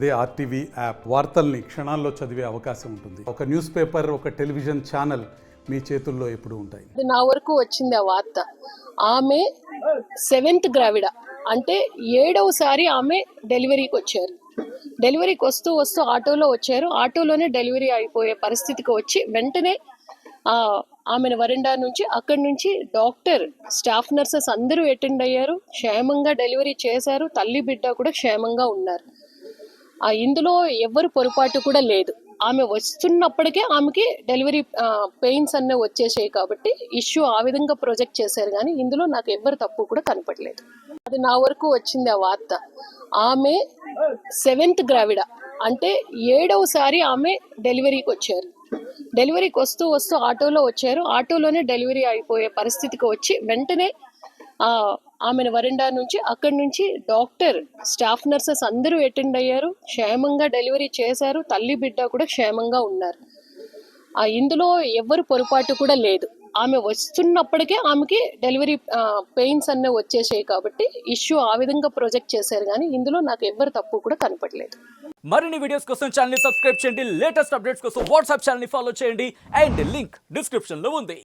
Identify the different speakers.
Speaker 1: అదే RTV app వార్తల్ని క్షణాల్లో చదివే అవకాశం ఉంటుంది. ఒక న్యూస్ పేపర్, ఒక టెలివిజన్ ఛానల్ మీ చేతుల్లో ఎప్పుడూ ఉంటాయి.
Speaker 2: నా వరకు వచ్చింది ఆ వార్త. ఆమె 7th గ్రావిడ, అంటే 7వసారి ఆమె డెలివరీకి వచ్చారు. డెలివరీకి వస్తూ వస్తూ ఆటోలో వచ్చారు. ఆటోలోనే డెలివరీ అయిపోయే పరిస్థితికి వచ్చి వెంటనే ఆమెను వరండా నుంచి, అక్కడి నుంచి డాక్టర్, స్టాఫ్ నర్సెస్ అందరూ అటెండ్ అయ్యారు. క్షేమంగా డెలివరీ చేశారు. తల్లి బిడ్డ కూడా క్షేమంగా ఉన్నారు. ఇందులో ఎవ్వరు పొరపాటు కూడా లేదు. ఆమె వస్తున్నప్పటికే ఆమెకి డెలివరీ పెయిన్స్ అన్నీ వచ్చేసాయి కాబట్టి ఇష్యూ ఆ విధంగా ప్రొజెక్ట్ చేశారు. కానీ ఇందులో నాకు ఎవ్వరు తప్పు కూడా కనపడలేదు. అది నా వరకు వచ్చింది ఆ వార్త. ఆమె 7th గ్రావిడ, అంటే 7వసారి ఆమె డెలివరీకి వచ్చారు. డెలివరీకి వస్తూ వస్తూ ఆటోలో వచ్చారు. ఆటోలోనే డెలివరీ అయిపోయే పరిస్థితికి వచ్చి వెంటనే ఆమెను వరండా నుంచి, అక్కడి నుంచి డాక్టర్, స్టాఫ్ నర్సెస్ అందరూ అటెండ్ అయ్యారు. క్షేమంగా డెలివరీ చేశారు. తల్లి బిడ్డ కూడా క్షేమంగా ఉన్నారు. ఇందులో ఎవ్వరు పొరపాటు కూడా లేదు. ఆమె వస్తున్నప్పటికే ఆమెకి డెలివరీ పెయిన్స్ అన్నీ వచ్చేసాయి కాబట్టి ఇష్యూ ఆ విధంగా ప్రొజెక్ట్ చేశారు. కానీ ఇందులో నాకు ఎవ్వరు తప్పు కూడా కనపడలేదు.
Speaker 3: మరిన్ని వీడియోస్ కోసం ఛానల్ ని సబ్స్క్రైబ్ చేయండి. లేటెస్ట్ అప్డేట్స్ కోసం వాట్సాప్ ఛానల్ ని ఫాలో చేయండి. అండ్ లింక్ డిస్క్రిప్షన్ లో ఉంది.